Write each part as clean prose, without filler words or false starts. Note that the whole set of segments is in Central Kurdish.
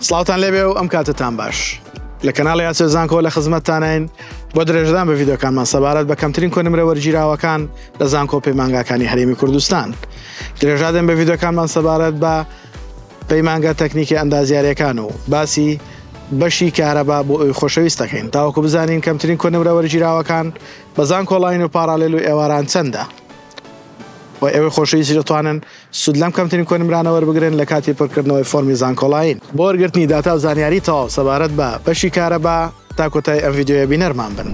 سڵاوتان لێبێ و ئەم کاتتان باش لە کەناڵی یاسۆ زانکۆ لە خزمەتتانین بۆ درێژدان بە ڤیدیۆکانمان سەبارەت بە کەمترین کۆنمرە وەرگیراوەکان لە زانکۆ پەیمانگاکانی هەرێمی کوردستان. درێژادەن بە ڤیدیۆکانمان سەبارەت بە پەیمانگا تەکنیکی ئەندازیاریەکان و باسی بەشی کارەبا بۆ ئەوی خۆشەویست دەکەین تاوەکو بزانین کەمترین کۆنمرە وەرگیراوەکان بە زانکۆڵاین و پارالێل و ئێواران چەندە و ئێوەی خۆشەویستی دەتوانن سود لەم کەمترین کۆنمرانە وەربگرن لە کاتی پڕکردنەوەی فۆرمی زانکۆڵاین. بۆ وەرگرتنی داتا و زانیاری تەواو سەبارەت بە بەشی کارەبا تا کۆتای ئەم ڤیدیۆیە بینەرمان بن.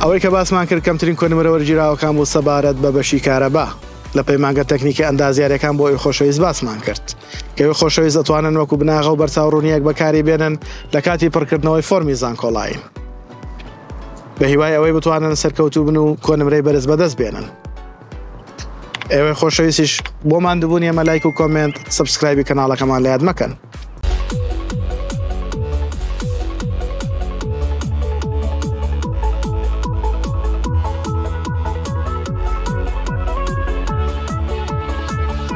ئەوەی کە باسمان کرد کەمترین کۆنمرە وەرگیراوەکان بۆ سەبارەت بە بەشی کارەبا لە پەیمانگە تەکنیکی ئەندازیاریەکان بۆ ئەوی خۆشەویست باسمان کرد کە ئەوی خۆشەویست دەتوانن وەکو بناغە و بەرچاوڕوونیەک بەکاری بێنن لە کاتی پڕکردنەوەی فۆرمی زانکۆڵاین بە هیوای ئەوەی بتوانن سەرکەوتوو بن و کۆنمرەی بەرز بەدەست بێنن. ئێوەی خۆشەویستیش بۆمان دەبوون ئێمە لایک و کۆمنت سبسکرایبی کەناڵەکەمان لە یاد مەکەن.